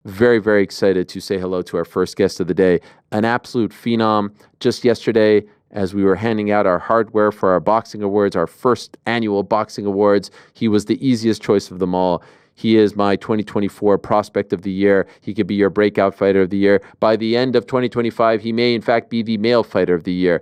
Very, very excited to say hello to our first guest of the day, an absolute phenom. Just yesterday, as we were handing out our hardware for our boxing awards, our first annual boxing awards, he was the easiest choice of them all. He is my 2024 prospect of the year. He could be your breakout fighter of the year. By the end of 2025, he may in fact be the male fighter of the year.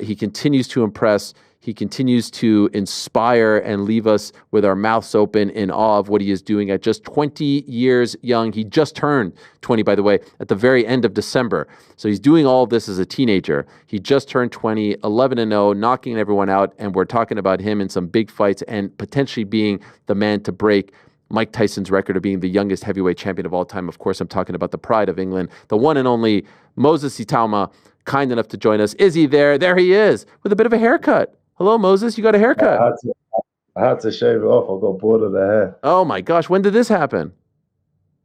He continues to impress. He continues to inspire and leave us with our mouths open in awe of what he is doing at just 20 years young. He just turned 20, by the way, at the very end of December. So he's doing all of this as a teenager. He just turned 20, 11-0, knocking everyone out. And we're talking about him in some big fights and potentially being the man to break Mike Tyson's record of being the youngest heavyweight champion of all time. Of course, I'm talking about the pride of England, the one and only Moses Itauma, kind enough to join us. Is he there? There he is, with a bit of a haircut. Hello, Moses. You got a haircut. I had to shave it off. I got bored of the hair. Oh my gosh, when did this happen?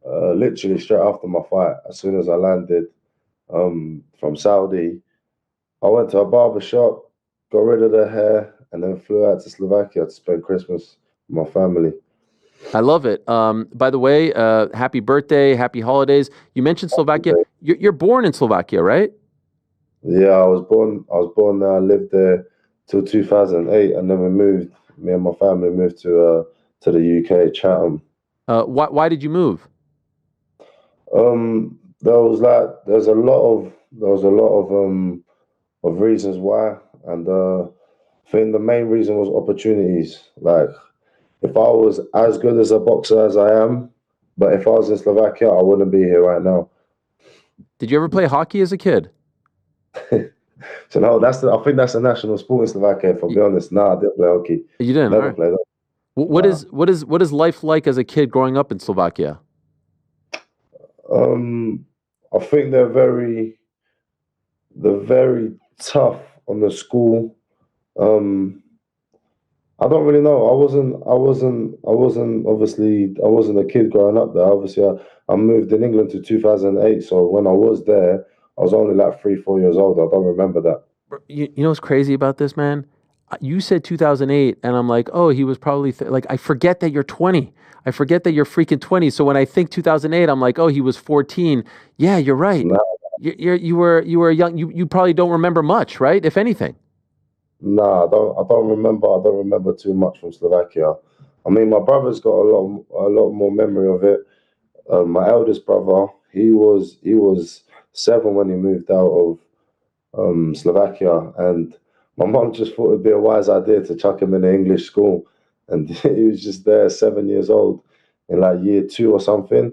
Literally straight after my fight, as soon as I landed from Saudi, I went to a barber shop, got rid of the hair, and then flew out to Slovakia to spend Christmas with my family. I love it. By the way, happy birthday, happy holidays. You mentioned Slovakia. You're born in Slovakia, right? Yeah, I was born. I was born there. I lived there till 2008, and then we moved. Me and my family moved to the UK, Chatham. Why did you move? There was a lot of reasons why, and I think the main reason was opportunities. Like, if I was as good as a boxer as I am, but if I was in Slovakia, I wouldn't be here right now. Did you ever play hockey as a kid? So no, I think that's the national sport in Slovakia. If I'm being honest, nah, I didn't play hockey. You didn't. Never Right. played that. What Nah. is what is life like as a kid growing up in Slovakia? I think they're very tough on the school. Um, I don't really know. I wasn't a kid growing up there. Obviously, I moved in England to 2008. So when I was there, I was only like 3, 4 years old. I don't remember that. You know what's crazy about this, man? You said 2008, and I'm like, oh, he was probably like, I forget that you're 20. I forget that you're freaking 20. So when I think 2008, I'm like, oh, he was 14. Yeah, you're right. Nah, You were young. You probably don't remember much, right? If anything. nah, I don't remember. I don't remember too much from Slovakia. I mean, my brother's got a lot more memory of it. My eldest brother, he was 7 when he moved out of Slovakia, and my mom just thought it'd be a wise idea to chuck him in an English school, and he was just there, 7 years old, in like year two or something,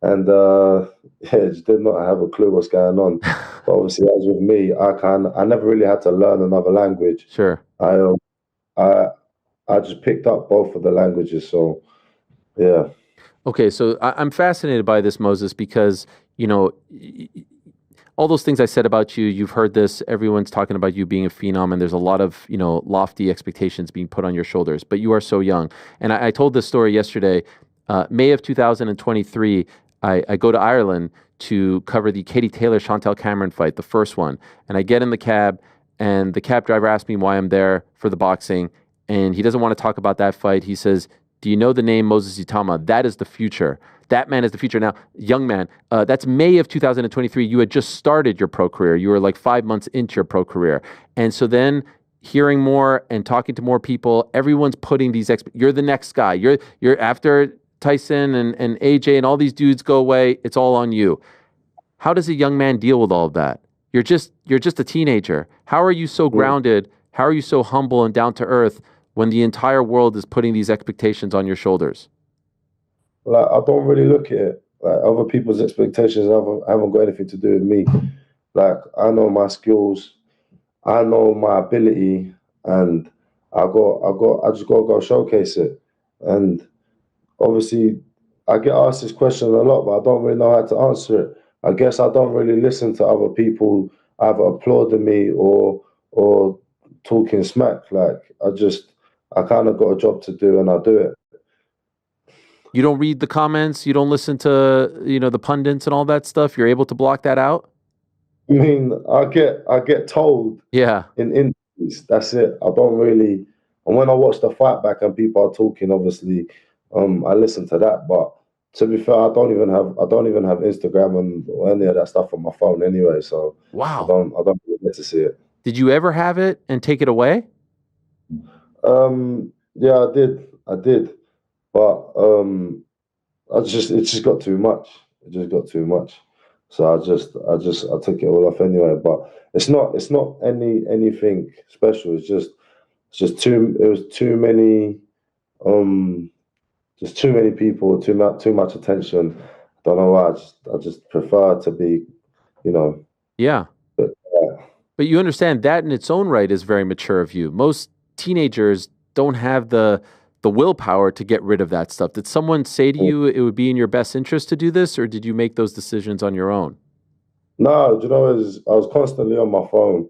and yeah, just did not have a clue what's going on. But obviously, as with me, I never really had to learn another language. Sure. I um, I I just picked up both of the languages, so yeah. Okay, so I'm fascinated by this, Moses, because you know all those things I said about you. You've heard this. Everyone's talking about you being a phenom, and there's a lot of lofty expectations being put on your shoulders. But you are so young, and I told this story yesterday. May of 2023, I go to Ireland to cover the Katie Taylor Chantel Cameron fight, the first one, and I get in the cab, and the cab driver asks me why I'm there for the boxing, and he doesn't want to talk about that fight. He says, do you know the name Moses Itauma? That is the future. That man is the future. Now, young man, that's May of 2023. You had just started your pro career. You were like 5 months into your pro career. And so then hearing more and talking to more people, everyone's putting these, you're the next guy. You're after Tyson and AJ and all these dudes go away. It's all on you. How does a young man deal with all of that? You're just a teenager. How are you so Mm. grounded? How are you so humble and down to earth when the entire world is putting these expectations on your shoulders? Like, I don't really look at it like other people's expectations haven't got anything to do with me. Like, I know my skills, I know my ability, and I just got to go showcase it. And obviously, I get asked this question a lot, but I don't really know how to answer it. I guess I don't really listen to other people either applauding me or talking smack. Like, I kind of got a job to do, and I do it. You don't read the comments, you don't listen to, the pundits and all that stuff. You're able to block that out? I mean, I get told Yeah. in interviews. That's it. I don't really. And when I watch the fight back and people are talking, obviously, I listen to that. But To be fair, I don't even have Instagram and or any of that stuff on my phone anyway. So Wow. I don't really get to see it. Did you ever have it and take it away? Yeah, I did, but it just got too much. It just got too much. So I took it all off anyway. But it's not anything special. It's just it was too many, um, just too many people, too much attention. I don't know why. I just prefer to be, you know, Yeah. but, But you understand that in its own right is very mature of you. Most teenagers don't have the willpower to get rid of that stuff. Did someone say to you it would be in your best interest to do this, or did you make those decisions on your own? no, do you know, I was constantly on my phone,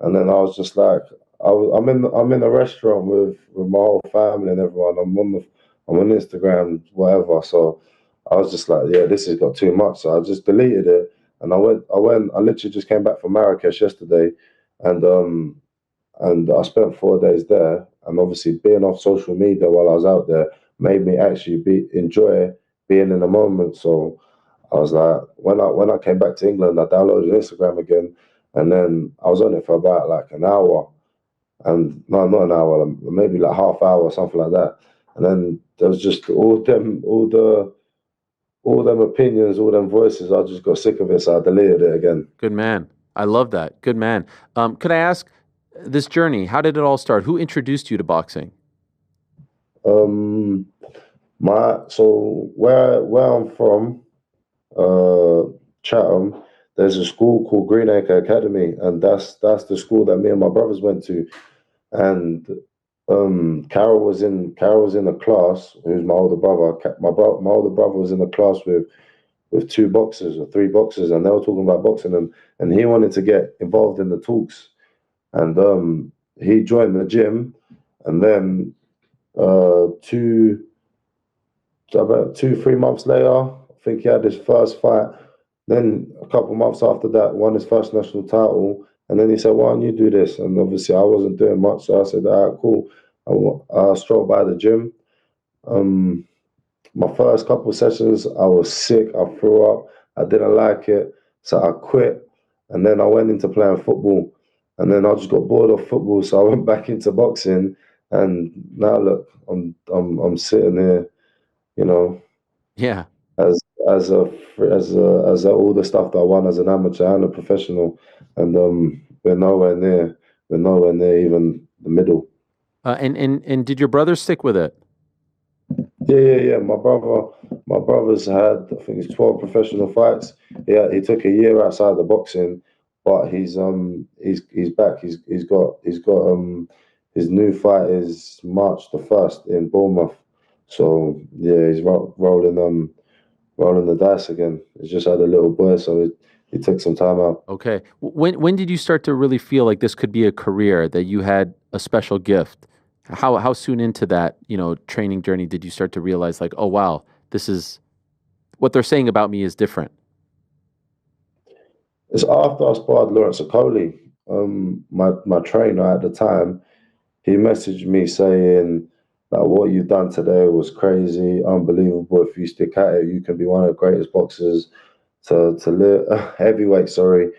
and then I was just like, I'm in a restaurant with my whole family and everyone. I'm on Instagram, whatever. So I was just like, yeah, this has got too much. So I just deleted it, and I literally just came back from Marrakesh yesterday, and I spent 4 days there. And obviously, being off social media while I was out there made me actually be enjoy being in the moment. So I was like, when I came back to England, I downloaded Instagram again, and then I was on it for about like an hour, and no, not an hour, maybe like half hour or something like that. And then there was just all them opinions, all them voices. I just got sick of it, so I deleted it again. Good man. I love that. Good man. Could I ask this journey? How did it all start? Who introduced you to boxing? Um, where I'm from, Chatham, there's a school called Greenacre Academy, and that's the school that me and my brothers went to. And Carol was in a class. Who's my older brother? My older brother was in a class with two boxers or three boxers, and they were talking about boxing, and he wanted to get involved in the talks, and he joined the gym, and then two about 3 months later, I think he had his first fight. Then a couple months after that, won his first national title. And then he said, "Why don't you do this?" And obviously, I wasn't doing much, so I said, "All right, cool." I strolled by the gym. Um, my first couple of sessions, I was sick. I threw up. I didn't like it, so I quit. And then I went into playing football. And then I just got bored of football, so I went back into boxing. And now look, I'm sitting here, you know, Yeah. as as a all the stuff that I won as an amateur and a professional, and we're nowhere near even the middle. And did your brother stick with it? Yeah. My brother's had, I think it's 12 professional fights. Yeah, he took a year outside the boxing, but he's back. He's got his new fight is March 1st in Bournemouth. So yeah, he's rolling the dice again. He's just had a little boy, so he took some time out. Okay. When did you start to really feel like this could be a career, that you had a special gift? How soon into that, training journey did you start to realize like, oh wow, this is what they're saying about me is different? It's after I sparred Lawrence Okoli. My trainer at the time, he messaged me saying that what you've done today was crazy, unbelievable. If you stick at it, you can be one of the greatest boxers to live heavyweight. Sorry,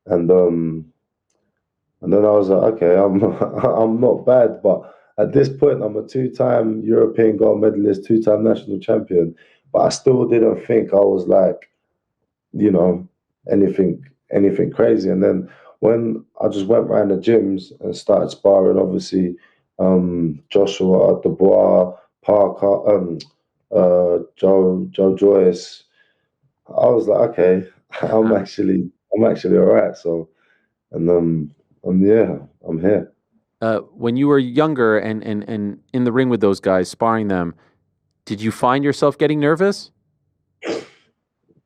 and and then I was like, okay, I'm I'm not bad, but at this point, I'm a two-time European gold medalist, two-time national champion, but I still didn't think I was like, you know, anything crazy. And then when I just went around the gyms and started sparring, obviously, Joshua, Dubois, Parker, Joe Joyce, I was like, okay, I'm actually all right. So, and yeah, I'm here. When you were younger and in the ring with those guys, sparring them, did you find yourself getting nervous?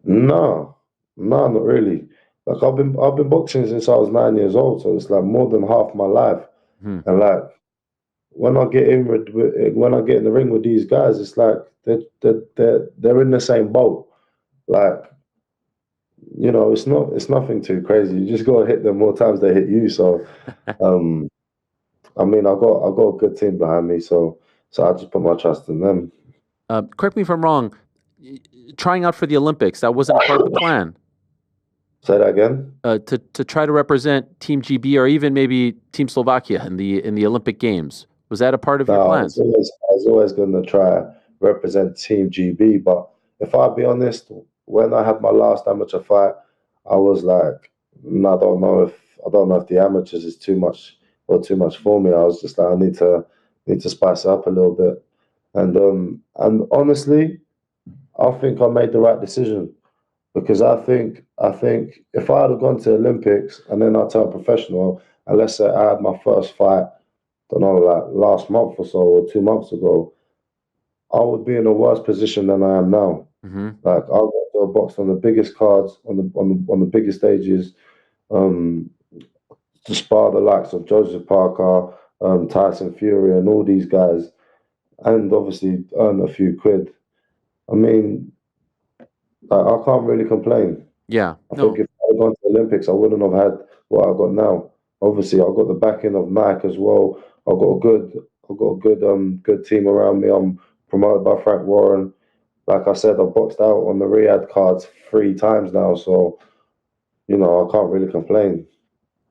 No, no, not really. Like I've been boxing since I was 9 years old, so it's like more than half my life. Hmm. And like when I get in the ring with these guys, it's like they're in the same boat. Like it's nothing too crazy. You just gotta hit them more times they hit you. So um, I mean, I got a good team behind me, so I just put my trust in them. Correct me if I'm wrong. trying out for the Olympics, that wasn't a part of the plan. Say that again. To try to represent Team GB or even maybe Team Slovakia in the Olympic Games. Was that a part of your plans? I was always going to try represent Team GB, but if I'll be honest, when I had my last amateur fight, I was like, I don't know if the amateurs is too much for me. I was just like, I need to spice it up a little bit, and honestly, I think I made the right decision because I think if I had gone to Olympics and then I turned professional, and let's say I had my first fight, don't know, like last month or so or 2 months ago, I would be in a worse position than I am now. Mm-hmm. Like I got to a box on the biggest cards, on the biggest stages, um, to spar the likes of Joseph Parker, Tyson Fury, and all these guys, and obviously earn a few quid. I mean, I can't really complain. Yeah. I think if I had gone to the Olympics, I wouldn't have had what I got now. Obviously, I got the backing of Nike as well. Good team around me. I'm promoted by Frank Warren. Like I said, I've boxed out on the Riad cards 3 times now, so I can't really complain.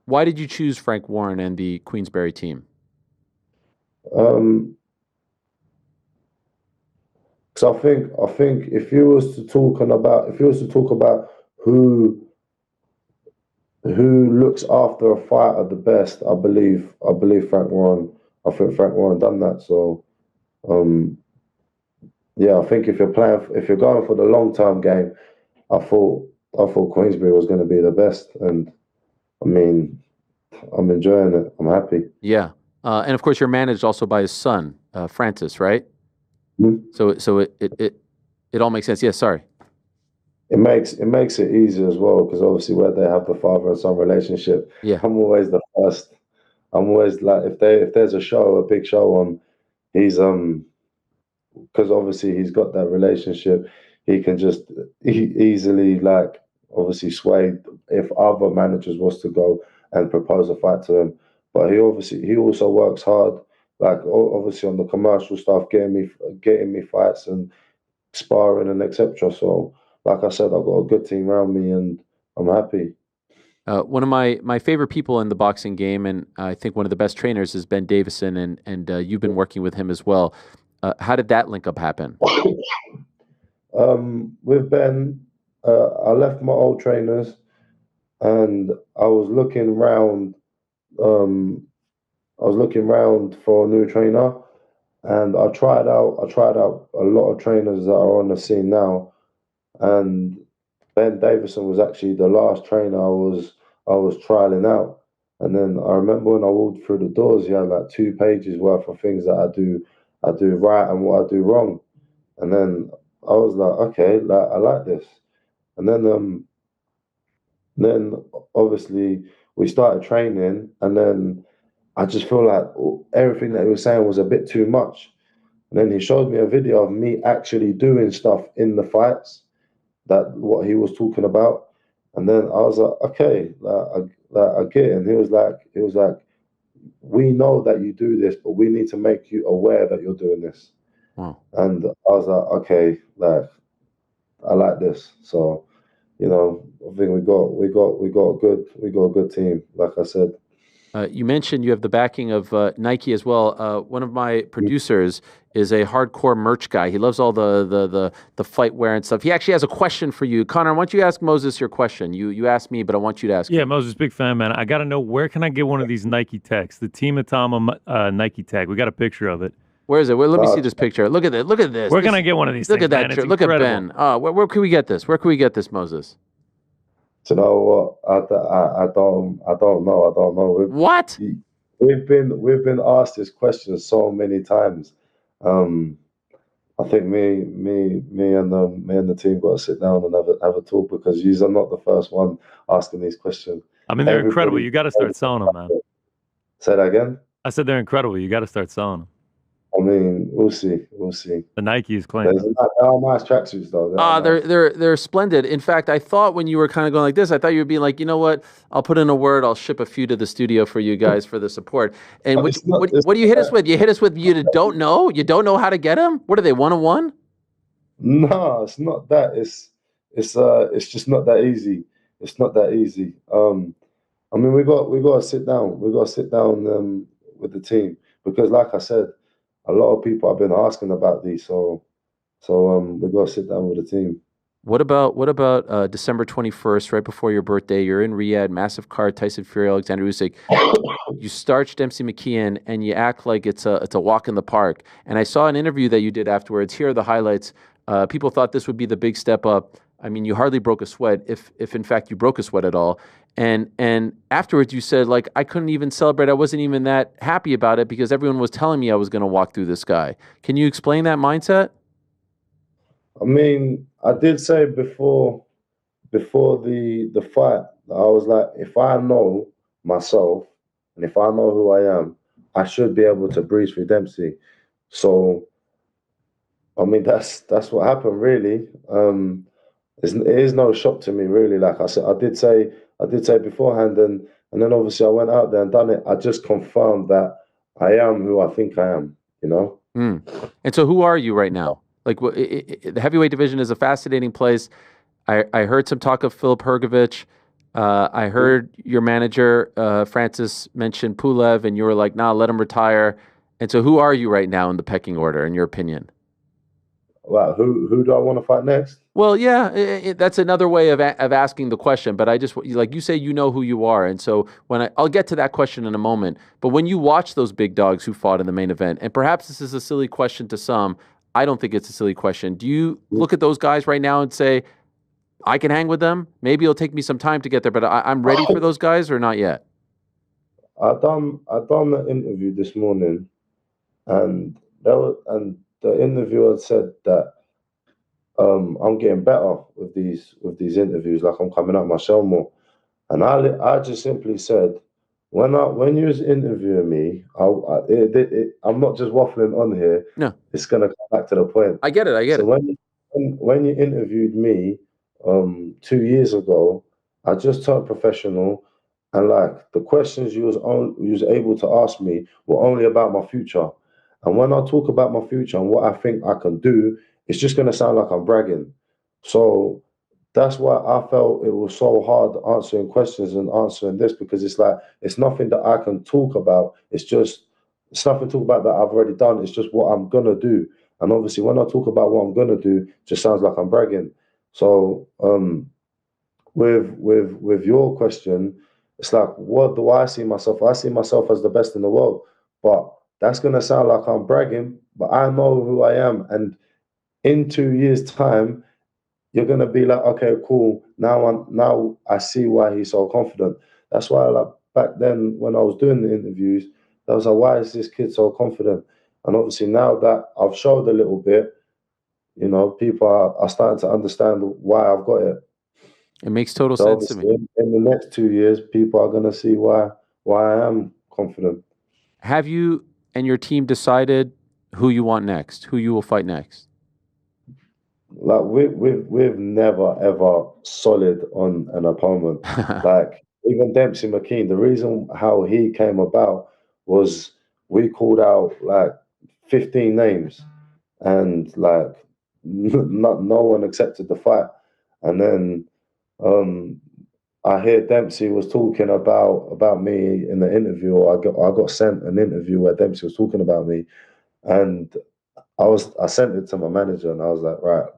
Why did you choose Frank Warren and the Queensberry team? Because I think if you was to talk about who looks after a fighter the best, I believe Frank Warren. I think Frank Warren done that. So, yeah, I think if you're going for the long term game, I thought Queensberry was going to be the best, and I mean, I'm enjoying it. I'm happy. Yeah, and of course, you're managed also by his son, Francis, right? Mm-hmm. So it all makes sense. Yeah, sorry. It makes it easier as well because obviously where they have the father and son relationship, Yeah. I'm always the first. I'm always like if there's a big show on, he's because obviously he's got that relationship, he can just easily like obviously sway if other managers was to go and propose a fight to him. But he also works hard, like obviously on the commercial stuff, getting me fights and sparring and etc. So like I said, I've got a good team around me and I'm happy. One of my favorite people in the boxing game, and I think one of the best trainers, is Ben Davidson, and you've been working with him as well. How did that link up happen? With Ben, I left my old trainers, and I was looking round. I was looking round for a new trainer, and I tried out a lot of trainers that are on the scene now, and Ben Davidson was actually the last trainer I was trialing out. And then I remember when I walked through the doors, he had like 2 pages worth of things that I do right and what I do wrong. And then I was like, okay, like I like this. And then obviously we started training, and then I just feel like everything that he was saying was a bit too much. And then he showed me a video of me actually doing stuff in the fights, that what he was talking about. And then I was like, okay, I get it. And he was like, we know that you do this, but we need to make you aware that you're doing this. Wow. And I was like, okay, like I like this. So, I think we got a good team, like I said. You mentioned you have the backing of Nike as well. One of my producers is a hardcore merch guy. He loves all the fight wear and stuff. He actually has a question for you. Connor, why don't you ask Moses your question? You asked me, but I want you to ask Yeah, him. Moses, big fan, man. I got to know, where can I get one of these Nike tags? The Team Itauma Nike tag. We got a picture of it. Where is it? Let me see this picture. Look at it. Look at this. Where can I get one of these Look things, at that. man? Look at Ben. Where can we get this? Where can we get this, Moses? Do you know what? I don't know. I don't know. What? We've been asked this question so many times. I think me and the team got to sit down and have a talk because you are not the first one asking these questions. I mean, they're incredible. You got to start selling them, man. Say that again. I said they're incredible. You got to start selling them. I mean, we'll see. The Nike is clean. They are nice tracksuits, though. They're splendid. In fact, I thought when you were kind of going like this, I thought you would be like, you know what? I'll put in a word. I'll ship a few to the studio for you guys for the support. And what do you hit us with? You hit us with you don't know? You don't know how to get them? What are they, 1-on-1? No, it's not that. It's just not that easy. It's not that easy. I mean, we got to sit down. We got to sit down with the team because, like I said, a lot of people have been asking about these. So we got to sit down with the team. What about December 21st, right before your birthday? You're in Riyadh, massive card, Tyson Fury, Alexander Usyk. You starch Dempsey McKeon and you act like it's a walk in the park. And I saw an interview that you did afterwards. Here are the highlights. People thought this would be the big step up. I mean, you hardly broke a sweat, if in fact you broke a sweat at all. And afterwards you said, like, I couldn't even celebrate. I wasn't even that happy about it because everyone was telling me I was going to walk through this guy. Can you explain that mindset? I mean, I did say before the fight, I was like, if I know myself and if I know who I am, I should be able to breeze through Dempsey. So I mean, that's what happened, really. It is no shock to me, really. Like I said, I did say beforehand, and then obviously I went out there and done it. I just confirmed that I am who I think I am. You know. Mm. And so, who are you right now? Like, the heavyweight division is a fascinating place. I heard some talk of Philip Hergovich. I heard your manager Francis mention Pulev, and you were like, "Nah, let him retire." And so, who are you right now in the pecking order, in your opinion? Wow, who do I want to fight next? Well, yeah, that's another way of asking the question. But I just like you say, you know who you are, and so I'll get to that question in a moment. But when you watch those big dogs who fought in the main event, and perhaps this is a silly question to some, I don't think it's a silly question. Do you look at those guys right now and say, I can hang with them? Maybe it'll take me some time to get there, but I'm ready for those guys, or not yet? I done an interview this morning, and the interviewer said that I'm getting better with these interviews. Like I'm coming out my shell more. And I just simply said, when you was interviewing me, I'm not just waffling on here. No, It's gonna come back to the point. I get it. I get So it. when you interviewed me 2 years ago, I just turned professional, and like the questions you was able to ask me were only about my future. And when I talk about my future and what I think I can do, it's just gonna sound like I'm bragging. So that's why I felt it was so hard answering questions and answering this because it's like it's nothing that I can talk about. It's nothing to talk about that I've already done. It's just what I'm gonna do. And obviously, when I talk about what I'm gonna do, it just sounds like I'm bragging. So with your question, it's like, what do I see myself? I see myself as the best in the world, but that's gonna sound like I'm bragging. But I know who I am, and in 2 years' time you're gonna be like, okay, cool. Now I see why he's so confident. That's why, like back then when I was doing the interviews, I was like, why is this kid so confident? And obviously now that I've showed a little bit, people are starting to understand why I've got it. It makes total So sense to obviously me. in the next 2 years, people are gonna see why I am confident. Have you and your team decided who you want next, who you will fight next? Like we've never ever solid on an opponent. Like even Dempsey McKean, the reason how he came about was we called out like 15 names, and like not no one accepted the fight. And then um, I hear Dempsey was talking about me in the interview. Or I got sent an interview where Dempsey was talking about me, and I sent it to my manager, and I was like, right,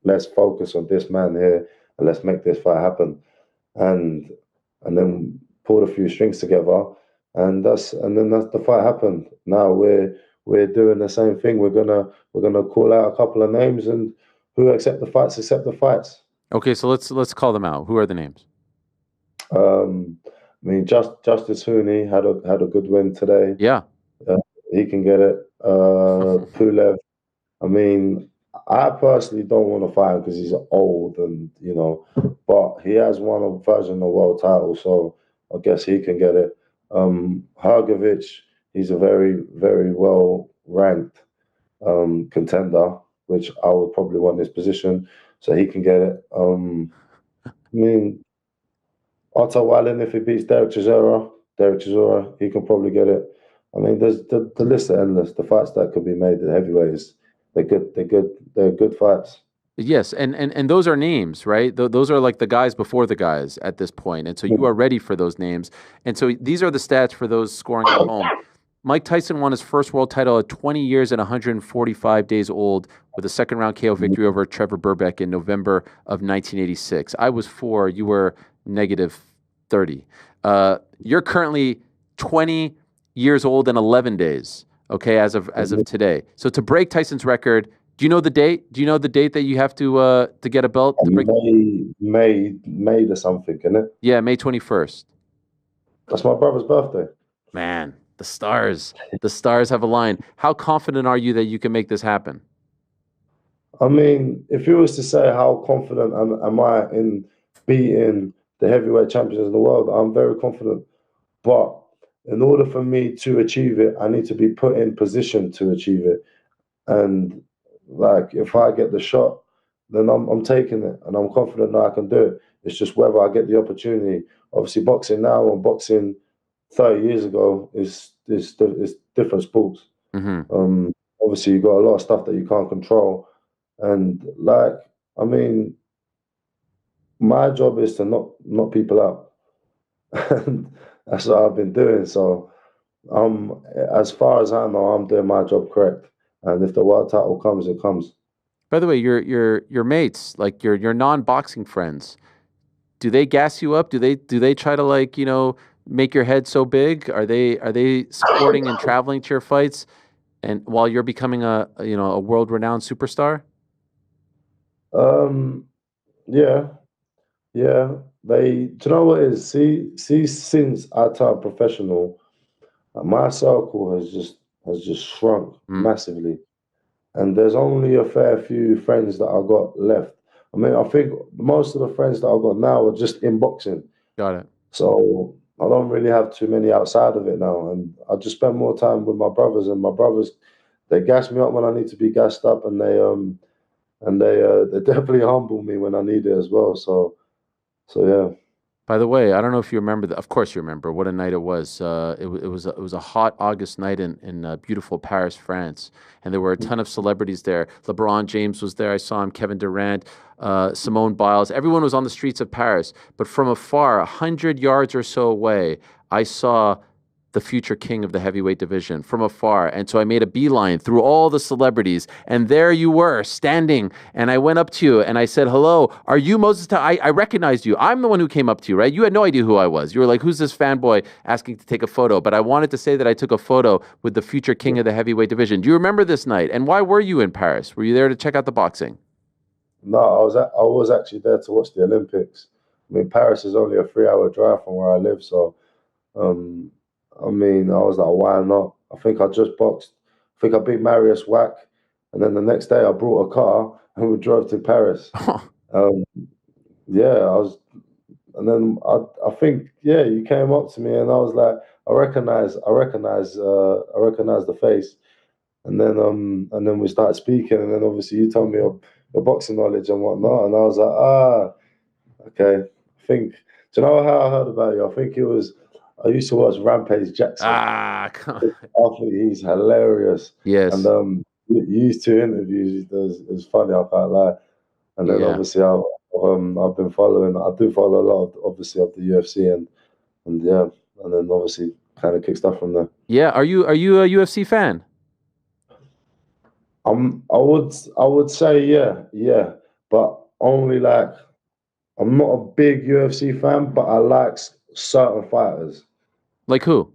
let's focus on this man here and let's make this fight happen. And and then pulled a few strings together, and then that's the fight happened. Now we're doing the same thing. We're gonna call out a couple of names, and who accept the fights accept the fights. Okay, so let's call them out. Who are the names? I mean, Justice Hooney had a good win today. Yeah. Uh, he can get it. Pulev. I mean, I personally don't want to fight him because he's old and but he has won a version of the world title, so I guess he can get it. Hergovich, he's a very, very well ranked contender, which I would probably want his position, so he can get it. I mean, Otto Wallin, if he beats Derek Chisora, he can probably get it. I mean, the list is endless. The fights that could be made, the heavyweights, they're good. They're good fights. Yes, and those are names, right? Those are like the guys before the guys at this point, and so you are ready for those names. And so these are the stats for those scoring at home. Mike Tyson won his first world title at 20 years and 145 days old with a second round KO victory over Trevor Burbeck in November of 1986. I was 4, you were negative 30. You're currently 20 years old and 11 days, okay, as of today. So to break Tyson's record, do you know the date? Do you know the date that you have to get a belt? To break? May or something, isn't it? Yeah, May 21st. That's my brother's birthday. Man, the stars have aligned. How confident are you that you can make this happen? I mean, if you was to say how confident am I in beating the heavyweight champions in the world, I'm very confident. But in order for me to achieve it, I need to be put in position to achieve it. And like, if I get the shot, then I'm taking it, and I'm confident that I can do it. It's just whether I get the opportunity. Obviously, boxing now and boxing 30 years ago is different sports. Mm-hmm. Obviously, you've got a lot of stuff that you can't control, and like, I mean, my job is to knock people out, and that's what I've been doing. So, as far as I know, I'm doing my job correct. And if the world title comes, it comes. By the way, your mates, like your non-boxing friends, do they gas you up? Do they try to, like, make your head so big? Are they supporting and traveling to your fights, and while you're becoming a world-renowned superstar? Yeah, yeah. Do you know what it is? See, since I turned professional, my circle has just shrunk massively, and there's only a fair few friends that I got left. I mean, I think most of the friends that I got now are just in boxing. Got it. So I don't really have too many outside of it now, and I just spend more time with my brothers. And my brothers, they gas me up when I need to be gassed up, and they definitely humble me when I need it as well. So yeah. By the way, I don't know if you remember that. Of course, you remember what a night it was. It was a hot August night in beautiful Paris, France, and there were a ton of celebrities there. LeBron James was there. I saw him. Kevin Durant, Simone Biles. Everyone was on the streets of Paris. But from afar, 100 yards or so away, I saw the future king of the heavyweight division from afar. And so I made a beeline through all the celebrities, and there you were standing. And I went up to you and I said, "Hello, are you Moses Itauma?" I recognized you. I'm the one who came up to you, right? You had no idea who I was. You were like, "Who's this fanboy asking to take a photo?" But I wanted to say that I took a photo with the future king of the heavyweight division. Do you remember this night? And why were you in Paris? Were you there to check out the boxing? No, I was actually there to watch the Olympics. I mean, Paris is only a 3-hour drive from where I live, so um, I mean, I was like, why not? I think I just boxed. I think I beat Marius Whack, and then the next day I brought a car and we drove to Paris. Um, yeah, I think, yeah, you came up to me and I was like, I recognize the face, and then we started speaking, and then obviously you told me your boxing knowledge and whatnot, and I was like, okay. I think, do you know how I heard about you? I think it was. I used to watch Rampage Jackson. Come on. I think he's hilarious. Yes. And used two interviews he does. It's funny, I can't lie. And then obviously I've been following. I do follow a lot of, obviously, of the UFC and yeah, and then obviously kind of kick stuff from there. Yeah. Are you a UFC fan? I would say yeah, but only like, I'm not a big UFC fan, but I like certain fighters. Like who?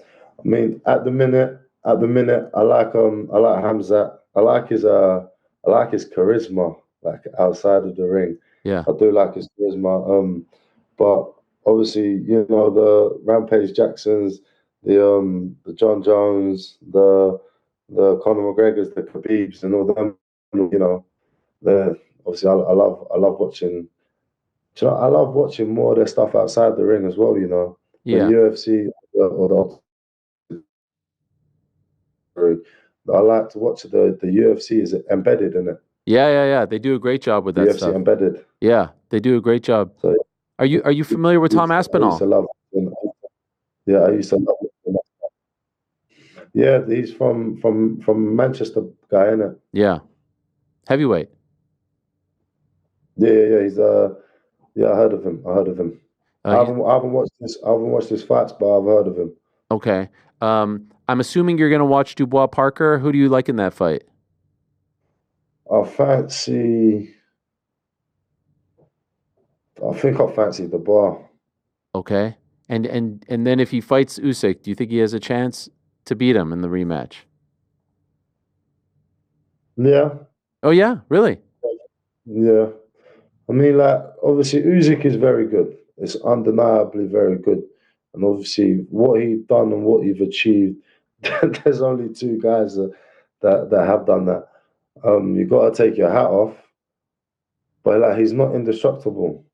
I mean, at the minute, I like Hamzat. I like his charisma, like outside of the ring. Yeah. I do like his charisma. But obviously, the Rampage Jacksons, the John Jones, the Conor McGregors, the Khabibs, and all them. The obviously, I love watching. I love watching more of their stuff outside the ring as well. The Yeah. UFC or I like to watch the UFC is embedded in it. Yeah. They do a great job with that UFC stuff. embedded. Yeah, they do a great job. So, Are you familiar with Tom Aspinall? I used to love. Yeah, I used to love. Yeah, he's from Manchester, guy, isn't it? Yeah. Heavyweight. Yeah. He's yeah, I heard of him. Uh, he- I haven't watched this. I haven't watched his fights, but I've heard of him. okay. I'm assuming you're going to watch Dubois Parker. Who do you like in that fight? I fancy. I think I fancy the bar. Okay. And then if he fights Usyk, do you think he has a chance to beat him in the rematch? Yeah, Oh yeah, really? yeah. I mean, like obviously Usyk is very good. It's undeniably very good, and obviously what he's done and what he's achieved. There's only two guys that have done that. You got to take your hat off, but like he's not indestructible,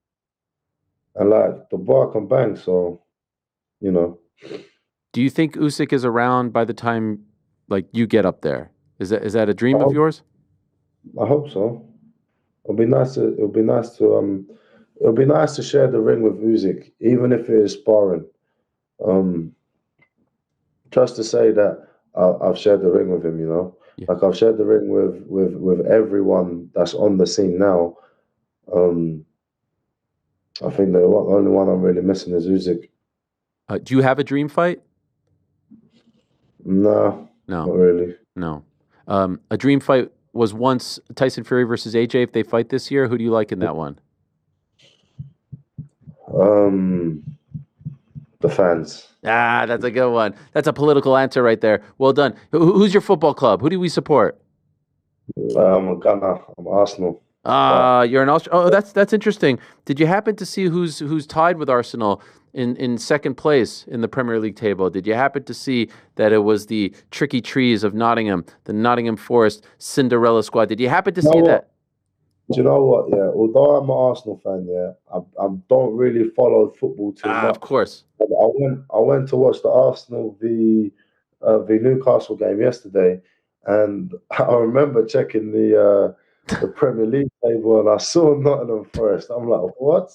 and like the bar can bang. So you know, Do you think Usyk is around by the time like you get up there? Is that a dream I of hope, yours? I hope so. It'll be nice to share the ring with Usyk, even if it is sparring. Um, just to say that I've shared the ring with him, you know. Yeah. Like I've shared the ring with everyone that's on the scene now. Um, I think the only one I'm really missing is Usyk. Do you have a dream fight? Nah, No, not really. no. A dream fight was once Tyson Fury versus AJ. If they fight this year, who do you like in that one? Um, the fans. Ah, that's a good one. That's a political answer right there. Well done. Who's your football club? Who do we support? I'm Ghana. I'm Arsenal. But You're an Austria. Oh, that's interesting. Did you happen to see who's tied with Arsenal in second place in the Premier League table? Did you happen to see that it was the Tricky Trees of Nottingham, the Nottingham Forest Cinderella squad? Did you happen to you know see what? that? Do you know what? Yeah, although I'm an Arsenal fan, yeah, I don't really follow football too Ah, of much. course. But I went to watch the Arsenal v Newcastle game yesterday, and I remember checking the Premier League table, and I saw Nottingham Forest. I'm like, what?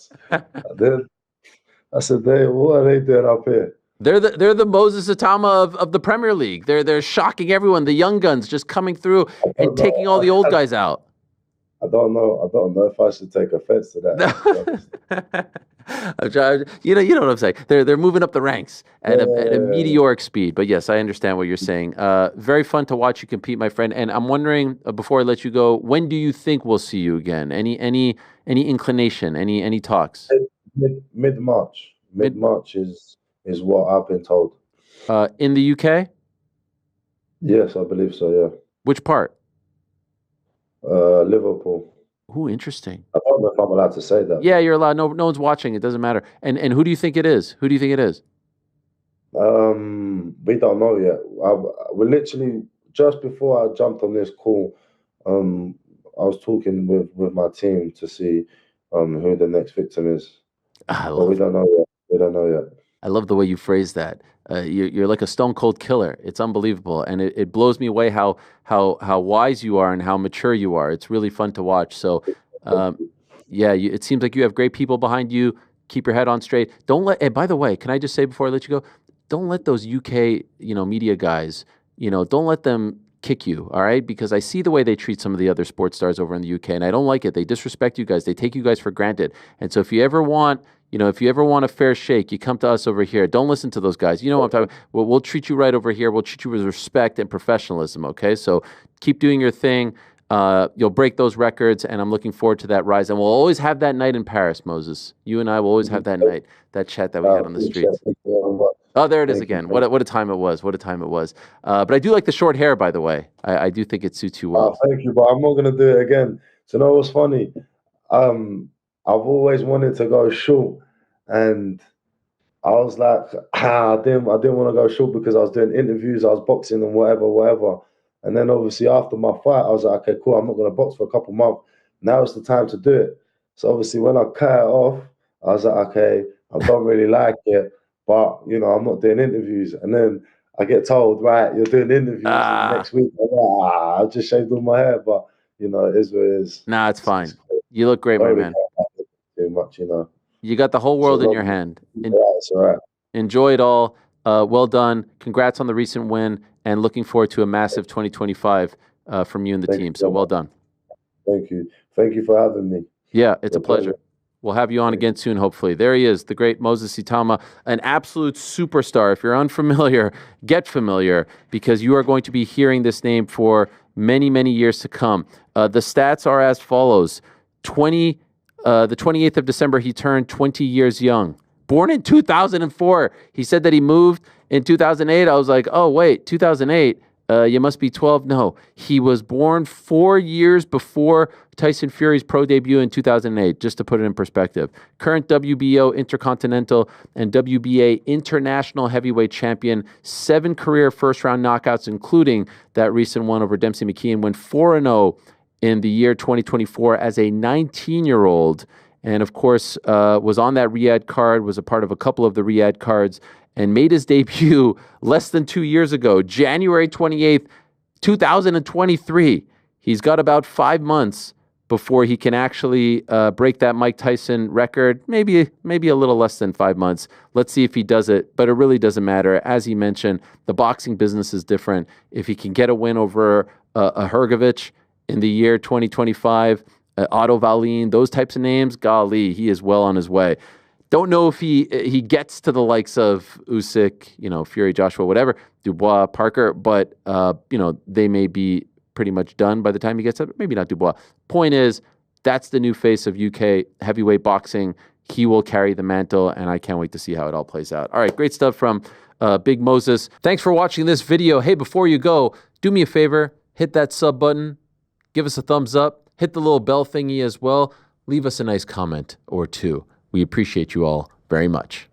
Then I said, what are they doing up here? They're the Moses Itauma of the Premier League. They're shocking everyone. The young guns just coming through I and don't taking all know. the old guys out. I don't know. I don't know if I should take offense to that. To be honest. You know what I'm saying. They're moving up the ranks at a Yeah. meteoric speed. But yes, I understand what you're saying. Very fun to watch you compete, my friend. And I'm wondering before I let you go, when do you think we'll see you again? Any inclination? Any talks? Mid March. Mid Mid March is what I've been told. in the UK? Yes, I believe so. Yeah. Which part? Liverpool. Ooh, interesting. I don't know if I'm allowed to say that. Yeah, you're allowed. No one's watching. It doesn't matter. And who do you think it is? Who do you think it is? We don't know yet. We literally just before I jumped on this call, um, I was talking with my team to see who the next victim is, I but we love don't know yet. We don't know yet. I love the way you phrase that. You're like a stone cold killer. It's unbelievable, and it blows me away how wise you are and how mature you are. It's really fun to watch. So, um, yeah, it seems like you have great people behind you. Keep your head on straight. Don't let. And by the way, can I just say before I let you go, don't let those UK media guys don't let them kick you. All right, because I see the way they treat some of the other sports stars over in the UK, and I don't like it. They disrespect you guys. They take you guys for granted. And so if you ever want a fair shake, you come to us over here. Don't listen to those guys. You know what I'm talking about. We'll treat you right over here. We'll treat you with respect and professionalism, okay? So keep doing your thing. You'll break those records, and I'm looking forward to that rise. And we'll always have that night in Paris, Moses. You and I will always have that night, that chat that we had on the streets. Thank you very much. Oh, there it is Thank you. again. What a time it was. What a time it was. But I do like the short hair, by the way. I do think it suits you well. Thank you, but I'm not gonna do it again. So you know what's funny? I've always wanted to go short, and I was like, I didn't want to go short because I was doing interviews, I was boxing and whatever. And then obviously after my fight, I was like, okay, cool, I'm not gonna box for a couple months. Now it's the time to do it. So obviously when I cut it off, I was like, okay, I don't really like it, but I'm not doing interviews. And then I get told, right, you're doing interviews next week. I'm like, I just shaved all my hair, but it is what it is. Nah, it's fine. You look great, my Don't really man. care about it too much. You got the whole So world in long your hand. it's all right. Enjoy it all. Well done. Congrats on the recent win, and looking forward to a massive 2025 from you and the Thank team. you So so well much. done. Thank you. Thank you for having me. Yeah, it's a It's a pleasure. pleasure. We'll have you on again soon, hopefully. There he is, the great Moses Itauma, an absolute superstar. If you're unfamiliar, get familiar, because you are going to be hearing this name for many, many years to come. The stats are as follows. The 28th of December, he turned 20 years young. Born in 2004. He said that he moved in 2008. I was like, oh, wait, 2008? You must be 12. No, he was born 4 years before Tyson Fury's pro debut in 2008, just to put it in perspective. Current WBO Intercontinental and WBA International Heavyweight Champion, 7 career first-round knockouts, including that recent one over Dempsey McKeon, went 4-0 in the year 2024 as a 19-year-old. And, of course, was on that Riad card, was a part of a couple of the Riad cards, and made his debut less than 2 years ago, January 28th, 2023. He's got about 5 months before he can actually break that Mike Tyson record, maybe a little less than 5 months. Let's see if he does it, but it really doesn't matter. As he mentioned, the boxing business is different. If he can get a win over a Hrgovic in the year 2025, Otto Wallin, those types of names, golly, he is well on his way. Don't know if he gets to the likes of Usyk, Fury, Joshua, whatever, Dubois, Parker, but they may be pretty much done by the time he gets up. Maybe not Dubois. Point is, that's the new face of UK heavyweight boxing. He will carry the mantle, and I can't wait to see how it all plays out. All right, great stuff from Big Moses. Thanks for watching this video. Hey, before you go, do me a favor, hit that sub button, give us a thumbs up, hit the little bell thingy as well. Leave us a nice comment or two. We appreciate you all very much.